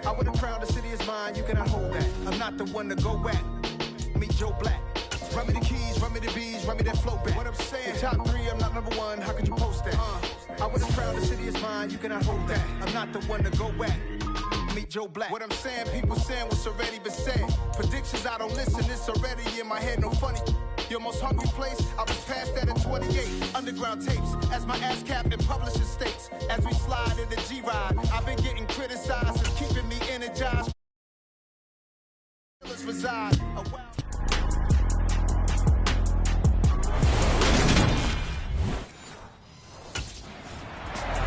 I would have crowned the city is mine, you cannot hold that. I'm not the one to go at. Meet Joe Black. Run me the keys, run me the bees, run me that flow back. What I'm saying, the top 3, I'm not number 1, how could you post that? I would have crowned the city is mine, you cannot hold that. I'm not the one to go at. Meet Joe Black. What I'm saying, people saying what's already been said. Predictions, I don't listen, it's already in my head, no funny. Your most hungry place, I was past that in 28. Underground tapes, as my ass cap in publishing states. As we slide in the G-Ride, I've been getting criticized and keeping me energized. Reside.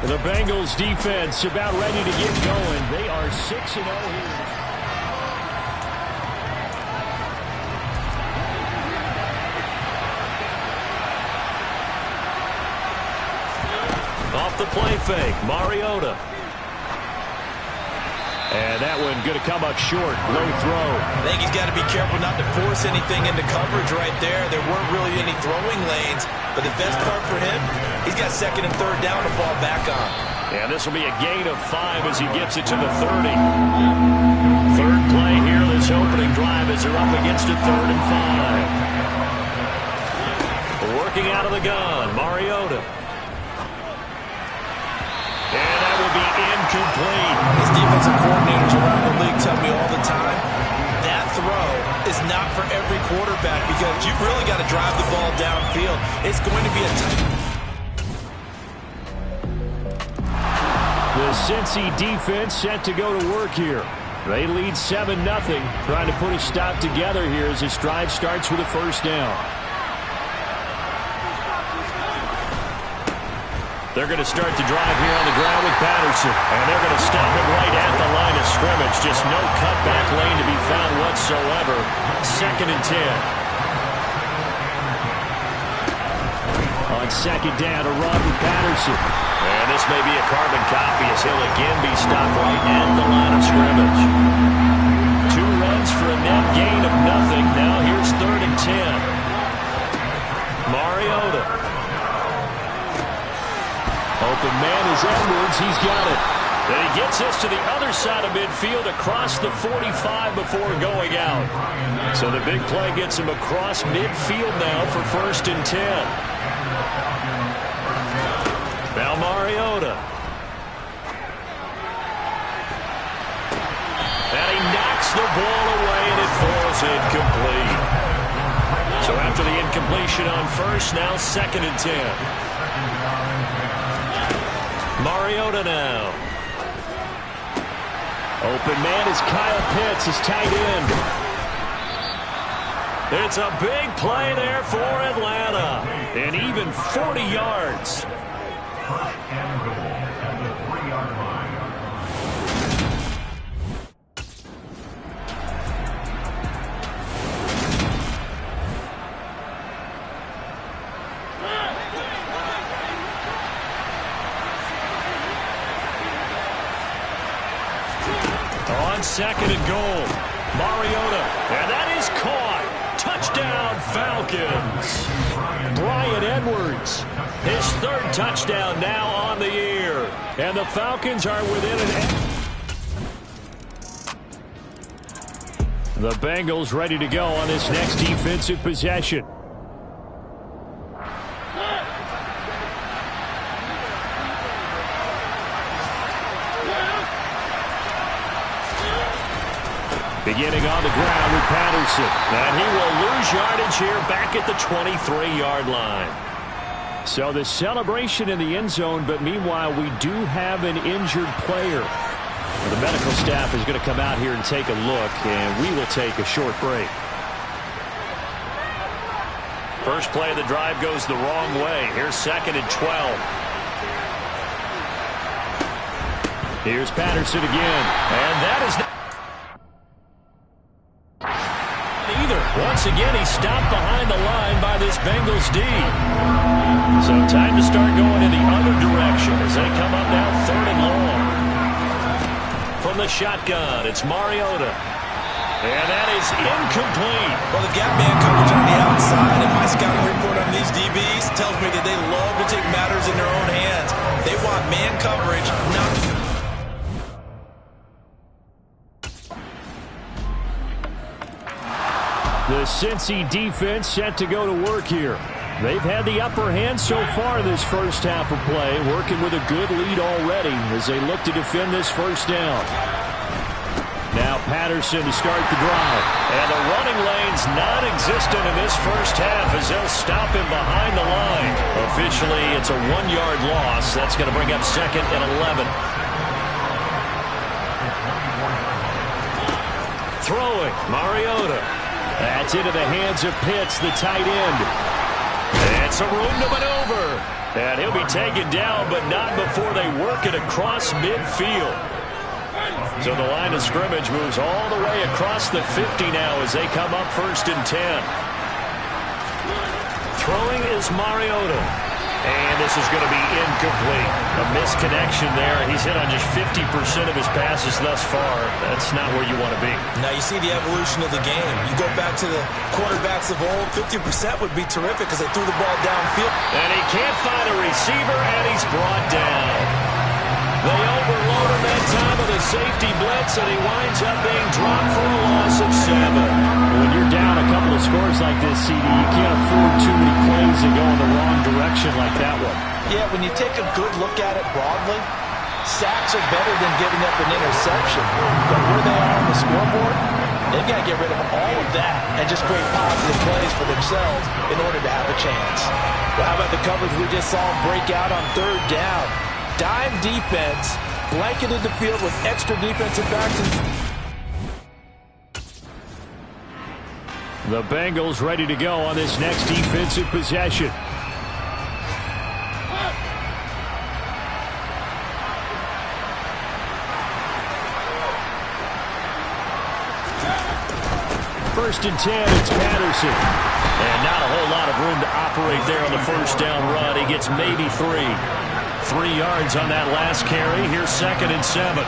The Bengals defense about ready to get going. They are 6-0 here. Off the play fake, Mariota. And that one going to come up short. Low throw. I think he's got to be careful not to force anything into coverage right there. There weren't really any throwing lanes. But the best part for him, he's got 2nd and 3rd down to fall back on. Yeah, this will be a gain of 5 as he gets it to the 30. Third play here, this opening drive as they're up against a 3rd and 5. Working out of the gun, Mariota. And that will be incomplete. These defensive coordinators around the league tell me all the time, that throw is not for every quarterback because you've really got to drive the ball downfield. It's going to be a tight. The Cincy defense set to go to work here. They lead 7-0, trying to put a stop together here as this drive starts with a 1st down. They're going to start the drive here on the ground with Patterson. And they're going to stop him right at the line of scrimmage. Just no cutback lane to be found whatsoever. 2nd and 10. On 2nd down to run with Patterson. And this may be a carbon copy as he'll again be stopped right at the line of scrimmage. 2 runs for a net gain of nothing. Now here's 3rd and 10. Mariota. Open man is Edwards. He's got it. And he gets this to the other side of midfield across the 45 before going out. So the big play gets him across midfield now for 1st and 10. Now Mariota. And he knocks the ball away and it falls incomplete. So after the incompletion on 1st, now 2nd and 10. Mariota now. Open man is Kyle Pitts, his tight end. It's a big play there for Atlanta. And even 40 yards. On 2nd and goal, Mariota, and that is caught. Touchdown, Falcons. Bryan Edwards, his 3rd touchdown now on the year. And the Falcons are within The Bengals ready to go on this next defensive possession. Beginning on the ground with Patterson. And he will lose yardage here back at the 23-yard line. So the celebration in the end zone, but meanwhile we do have an injured player. The medical staff is going to come out here and take a look, and we will take a short break. First play of the drive goes the wrong way. Here's 2nd and 12. Here's Patterson again. And that is either. Once again, he's stopped behind the line by this Bengals D. So time to start going in the other direction as they come up now 3rd and long. From the shotgun, it's Mariota. And that is incomplete. Well, the gap man coverage on the outside, and my scouting report on these DBs tells me that they love to take matters in their own hands. They want man coverage, not... The Cincy defense set to go to work here. They've had the upper hand so far this first half of play, working with a good lead already as they look to defend this first down. Now Patterson to start the drive. And the running lane's non-existent in this first half as they'll stop him behind the line. Officially, it's a 1-yard loss. That's going to bring up 2nd and 11. Throwing, Mariota. That's into the hands of Pitts, the tight end. And some room to maneuver. And he'll be taken down, but not before they work it across midfield. So the line of scrimmage moves all the way across the 50 now as they come up 1st and 10. Throwing is Mariota. And this is going to be incomplete. A misconnection there. He's hit on just 50% of his passes thus far. That's not where you want to be. Now you see the evolution of the game. You go back to the quarterbacks of old, 50% would be terrific because they threw the ball downfield. And he can't find a receiver, and he's brought down. They overload him that time with a safety blitz, and he winds up being dropped for a loss of 7. When you're down a couple of scores like this, CD, you can't afford too many plays that go in the wrong direction like that one. Yeah, when you take a good look at it broadly, sacks are better than giving up an interception. But where they are on the scoreboard, they've got to get rid of all of that and just create positive plays for themselves in order to have a chance. Well, how about the coverage we just saw break out on 3rd down? Dime defense, blanketed the field with extra defensive backs. The Bengals ready to go on this next defensive possession. First and 10, it's Patterson. And not a whole lot of room to operate there on the first down run. He gets maybe 3. 3 yards on that last carry. Here's 2nd and 7.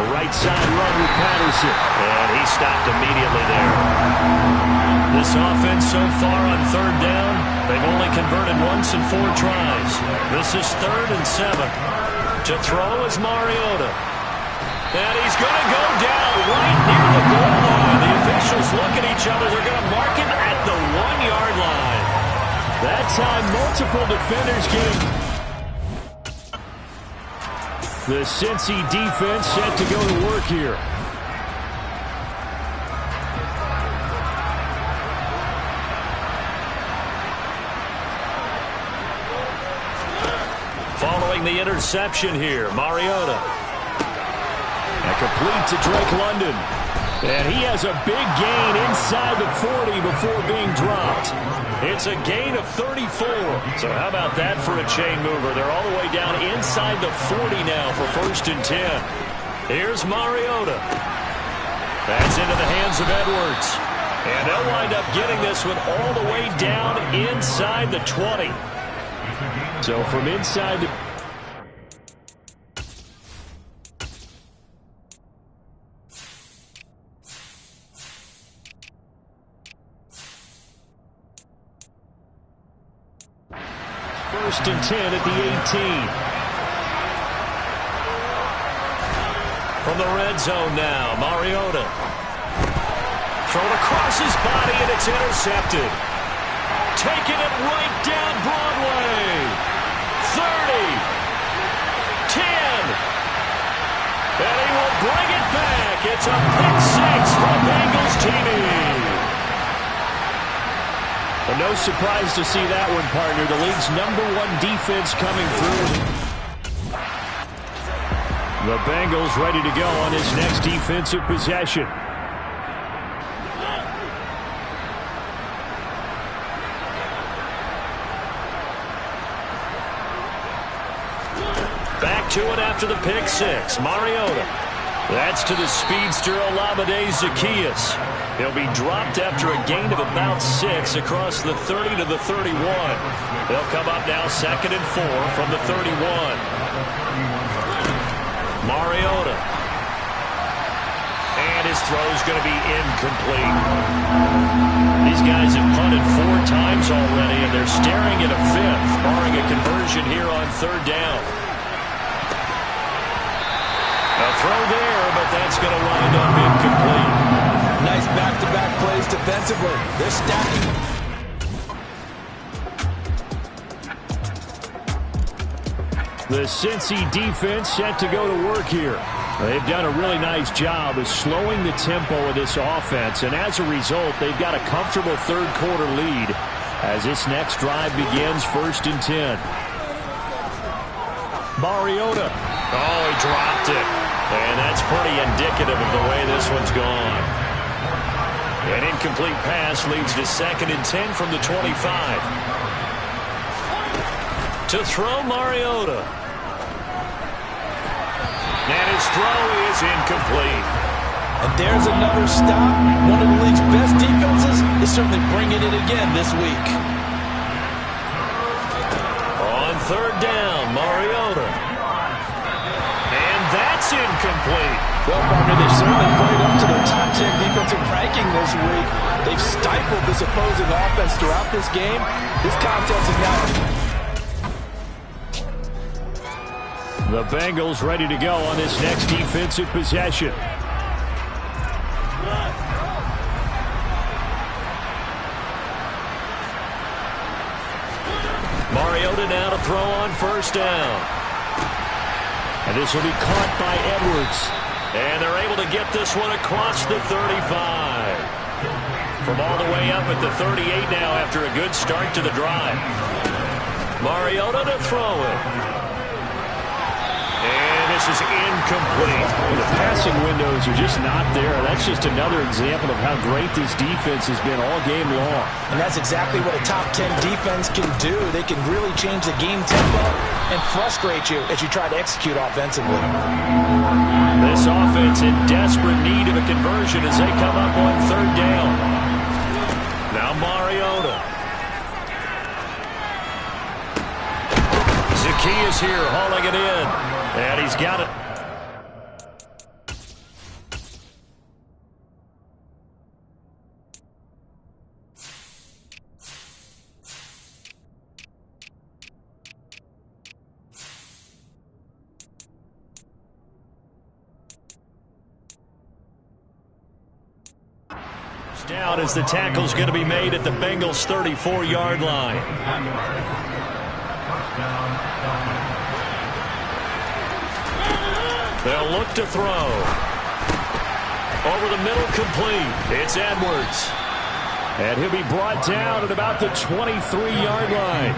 A right side run with Patterson. And he stopped immediately there. This offense so far on 3rd down, they've only converted once in 4 tries. This is 3rd and 7. To throw is Mariota. And he's going to go down right near the goal line. The officials look at each other. They're going to mark him at the 1-yard line. That time, multiple defenders getting. The Cincy defense set to go to work here. Following the interception here, Mariota. And complete to Drake London. And he has a big gain inside the 40 before being dropped. It's a gain of 34. So how about that for a chain mover? They're all the way down inside the 40 now for 1st and 10. Here's Mariota. That's into the hands of Edwards. And they'll wind up getting this one all the way down inside the 20. So from inside the... First and 10 at the 18. From the red zone now, Mariota. Thrown across his body, and it's intercepted. Taking it right down Broadway. 30. 10. And he will bring it back. It's a pick 6 for Bengals TV. But no surprise to see that one, partner. The league's #1 defense coming through. The Bengals ready to go on this next defensive possession. Back to it after the pick 6. Mariota. That's to the speedster Olamide Zaccheaus. He'll be dropped after a gain of about 6 across the 30 to the 31. They'll come up now 2nd and 4 from the 31. Mariota. And his throw's going to be incomplete. These guys have punted 4 times already, and they're staring at a 5th, barring a conversion here on 3rd down. A throw there, but that's going to wind up incomplete. defensively. They're stacking. The Cincy defense set to go to work here. They've done a really nice job of slowing the tempo of this offense, and as a result, they've got a comfortable third-quarter lead as this next drive begins 1st and 10. Mariota. Oh, he dropped it. And that's pretty indicative of the way this one's gone. An incomplete pass leads to 2nd and 10 from the 25. To throw, Mariota. And his throw is incomplete. And there's another stop. One of the league's best defenses is certainly bringing it again this week. On 3rd down, Mariota. And that's incomplete. Well, partner, they certainly played up to their top 10 defensive ranking this week. They've stifled this opposing offense throughout this game. This contest is now... The Bengals ready to go on this next defensive possession. Mariota now to throw on 1st down. And this will be caught by Edwards. And they're able to get this one across the 35. From all the way up at the 38 now after a good start to the drive. Mariota to throw it. And this is incomplete. The passing windows are just not there. That's just another example of how great this defense has been all game long. And that's exactly what a top 10 defense can do. They can really change the game tempo and frustrate you as you try to execute offensively. This offense in desperate need of a conversion as they come up on 3rd down. Now Mariota. Zacchaeus here hauling it in. And he's got it. Down as the tackle's going to be made at the Bengals' 34-yard line. They'll look to throw. Over the middle, complete. It's Edwards. And he'll be brought down at about the 23-yard line.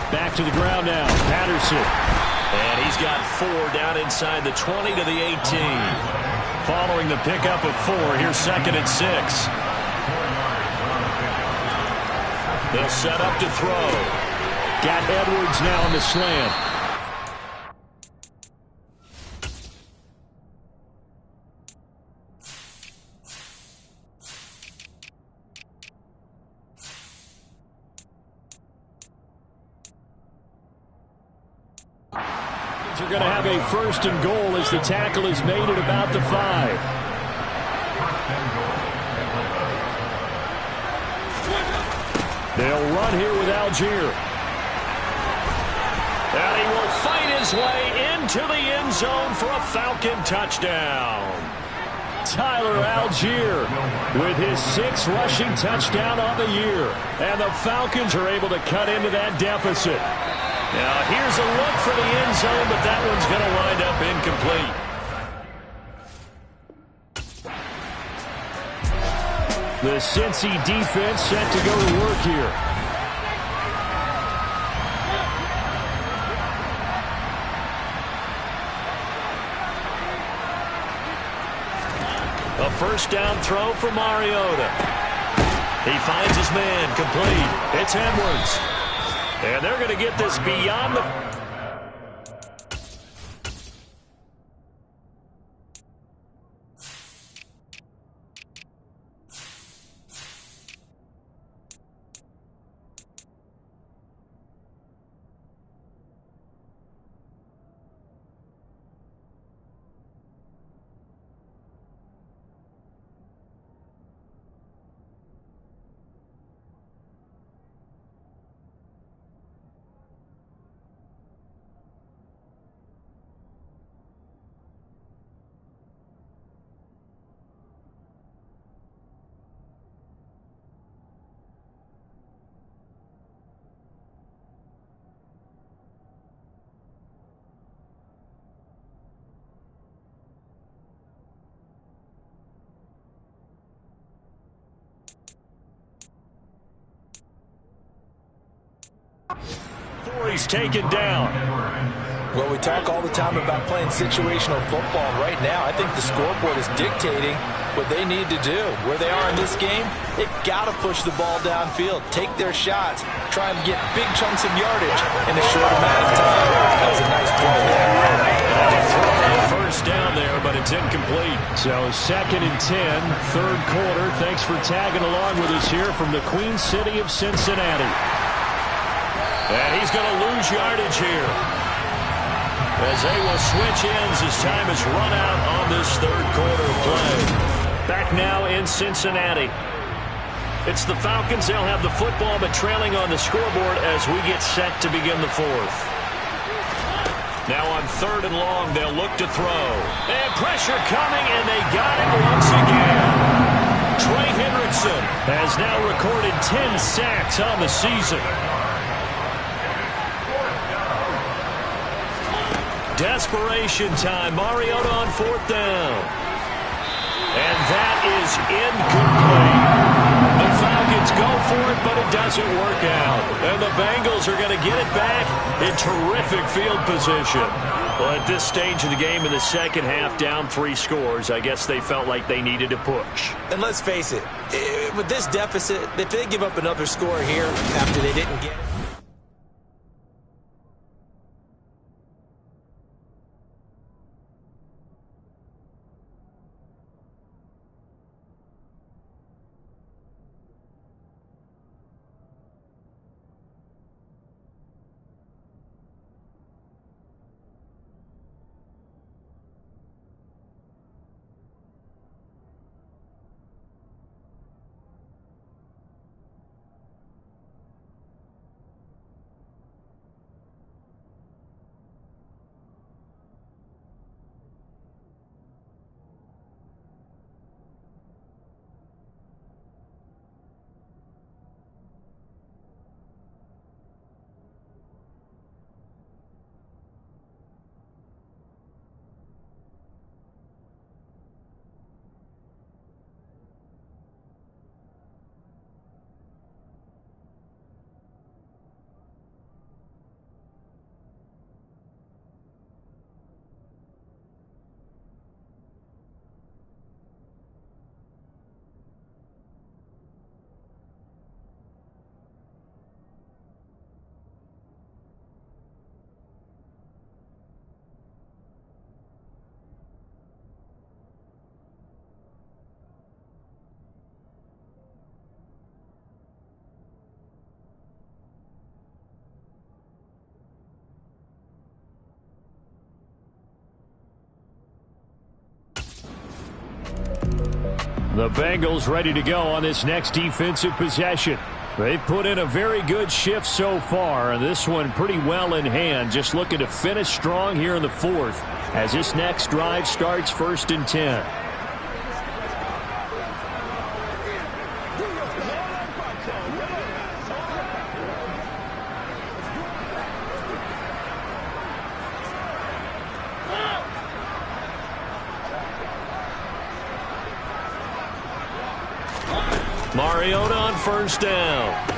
Back to the ground now. Patterson. And he's got 4 down inside the 20 to the 18. Following the pickup of 4, here's 2nd and 6. They'll set up to throw. Got Edwards now on the slant. They're going to have a 1st and goal as the tackle is made at about the 5. They'll run here with Algier. And he will fight his way into the end zone for a Falcon touchdown. Tyler Algier with his 6th rushing touchdown on the year. And the Falcons are able to cut into that deficit. Now here's a look for the end zone, but that one's going to wind up incomplete. The Cincy defense set to go to work here. A 1st down throw for Mariota. He finds his man, complete. It's Edwards. And they're going to get this beyond the... Before he's taken down. Well, we talk all the time about playing situational football. Right now, I think the scoreboard is dictating what they need to do. Where they are in this game, they've got to push the ball downfield, take their shots, try and get big chunks of yardage in a short amount of time. That was a nice play there. First down there, but it's incomplete. So 2nd and 10, third quarter. Thanks for tagging along with us here from the Queen City of Cincinnati. And he's going to lose yardage here, as they will switch ends as time is run out on this third quarter play. Back now in Cincinnati. It's the Falcons. They'll have the football, but trailing on the scoreboard as we get set to begin the fourth. Now on 3rd and long, they'll look to throw. And pressure coming, and they got it once again. Trey Hendrickson has now recorded 10 sacks on the season. Desperation time. Mariota on 4th down. And that is incomplete. The Falcons go for it, but it doesn't work out. And the Bengals are going to get it back in terrific field position. Well, at this stage of the game in the second half, down 3 scores, I guess they felt like they needed to push. And let's face it, with this deficit, if they give up another score here after they didn't get it, The Bengals ready to go on this next defensive possession. They've put in a very good shift so far, and this one pretty well in hand. Just looking to finish strong here in the fourth as this next drive starts 1st and 10. Mariota on 1st down.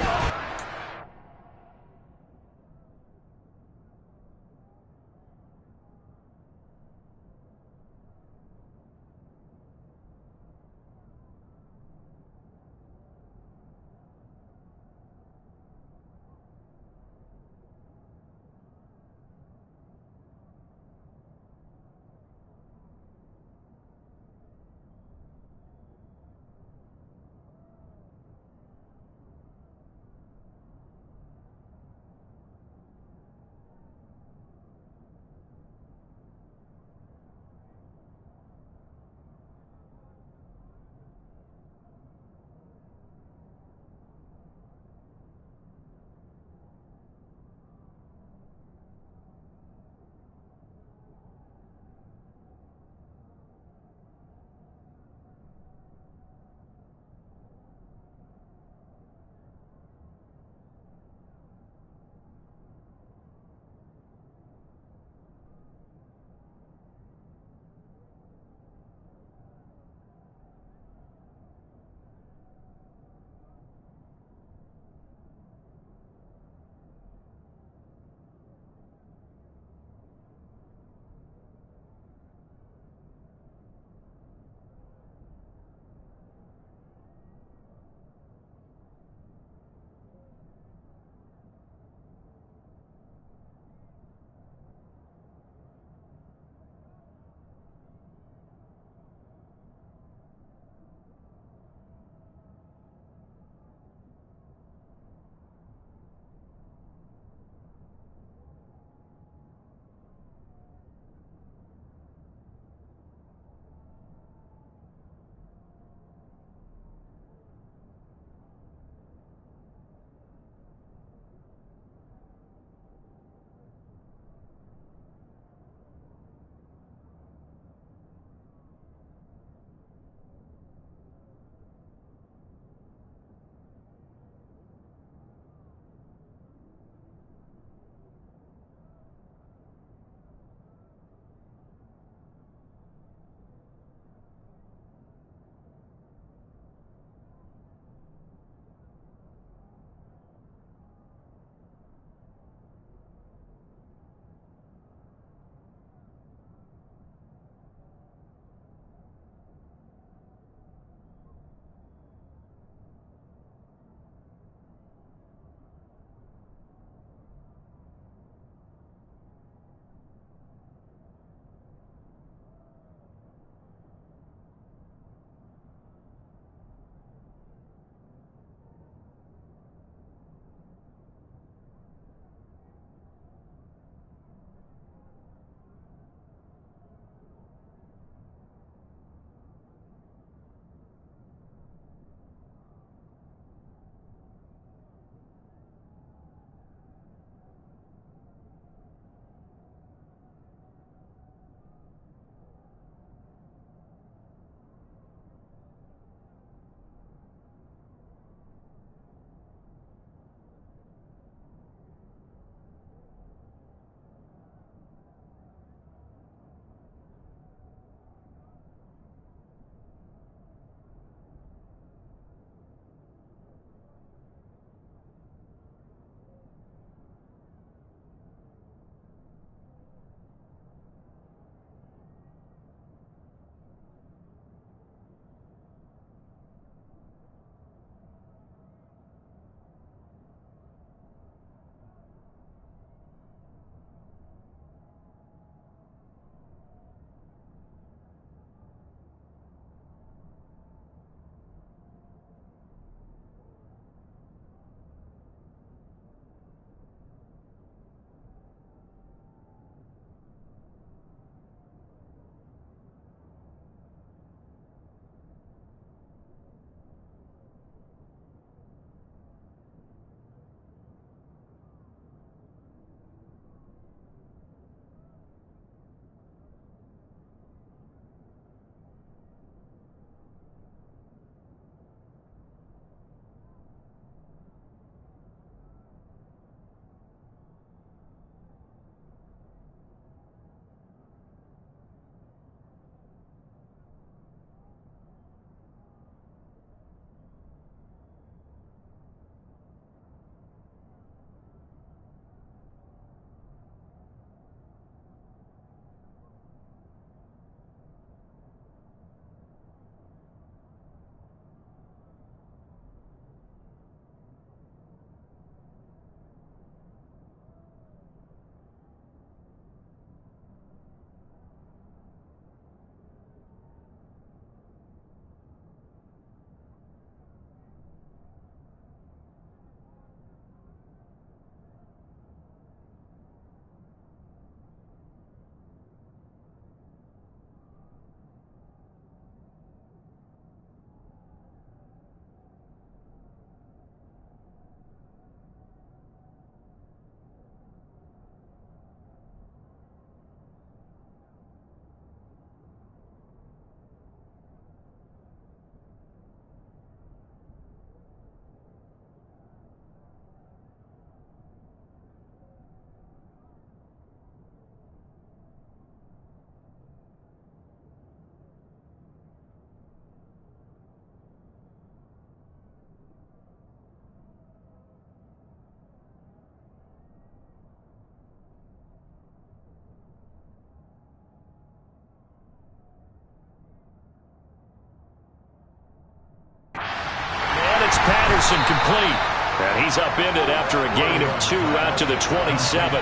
Henderson complete. And he's upended after a gain of 2 out to the 27.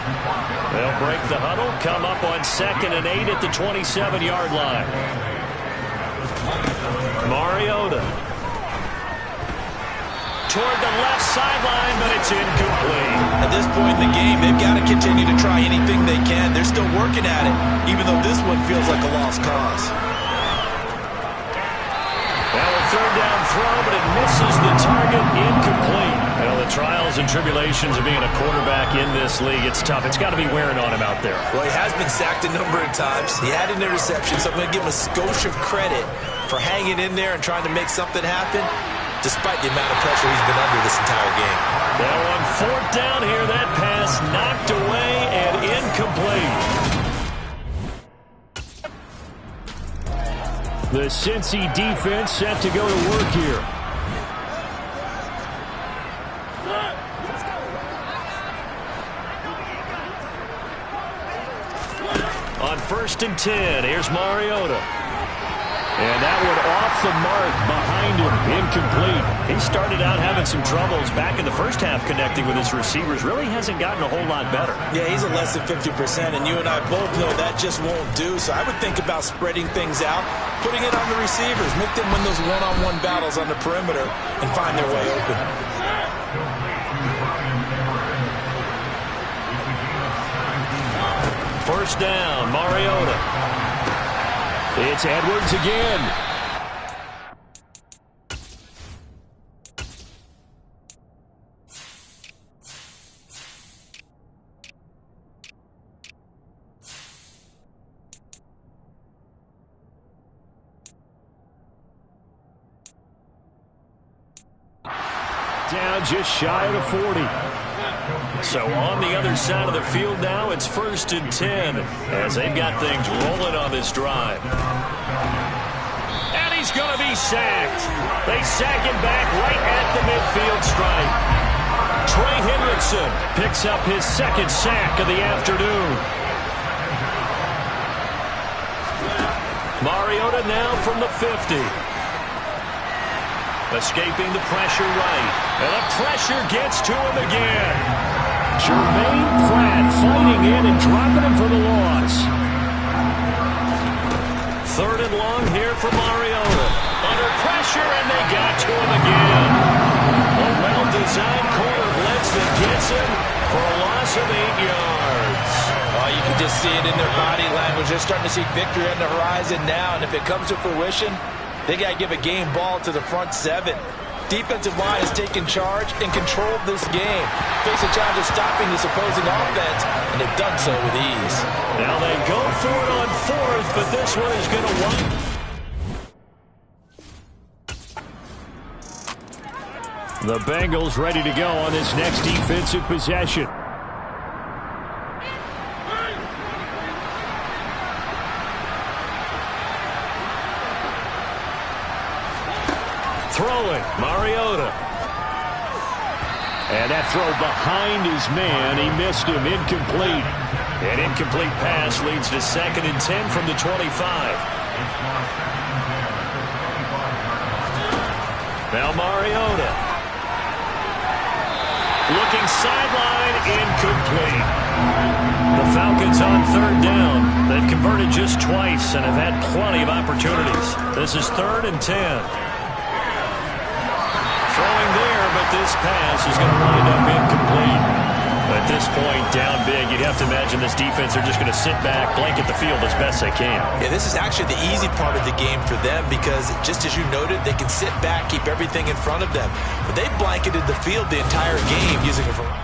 They'll break the huddle, come up on 2nd and 8 at the 27-yard line. Mariota. Toward the left sideline, but it's incomplete. At this point in the game, they've got to continue to try anything they can. They're still working at it, even though this one feels like a lost cause. Now a third down throw, but it misses the target, incomplete. Well, the trials and tribulations of being a quarterback in this league, it's tough. It's got to be wearing on him out there. Well, he has been sacked a number of times. He had an interception, so I'm going to give him a skosh of credit for hanging in there and trying to make something happen, despite the amount of pressure he's been under this entire game. Now on 4th down here, that pass knocked away and incomplete. The Cincy defense set to go to work here. On 1st and 10, here's Mariota. And that one off the mark behind him, incomplete. He started out having some troubles back in the first half connecting with his receivers. Really hasn't gotten a whole lot better. Yeah, he's at less than 50%, and you and I both know that just won't do. So I would think about spreading things out, putting it on the receivers, make them win those one-on-one battles on the perimeter and find their way open. First down, Mariota. It's Edwards again. Down just shy of the 40. So on the other side of the field now, it's 1st and 10 as they've got things rolling on this drive. And he's going to be sacked. They sack him back right at the midfield stripe. Trey Hendrickson picks up his 2nd sack of the afternoon. Mariota now from the 50. Escaping the pressure right. And the pressure gets to him again. Jermaine Pratt fighting in and dropping him for the loss. 3rd and long here for Mariota. Under pressure, and they got to him again. A well-designed corner blitz that gets him for a loss of 8 yards. Oh, you can just see it in their body language. They're starting to see victory on the horizon now, and if it comes to fruition, they got to give a game ball to the front 7. Defensive line has taken charge and controlled this game. Face a challenge of stopping this opposing offense, and they've done so with ease. Now they go for it on 4th, but this one is going to wind. The Bengals ready to go on this next defensive possession. Throwing, Mariota. And that throw behind his man, he missed him, incomplete. An incomplete pass leads to 2nd and 10 from the 25. Now Mariota. Looking sideline, incomplete. The Falcons on 3rd down. They've converted just twice and have had plenty of opportunities. This is 3rd and 10. Throwing there, but this pass is going to wind up incomplete. At this point, down big, you'd have to imagine this defense are just going to sit back, blanket the field as best they can. Yeah, this is actually the easy part of the game for them because, just as you noted, they can sit back, keep everything in front of them. But they've blanketed the field the entire game using a variety.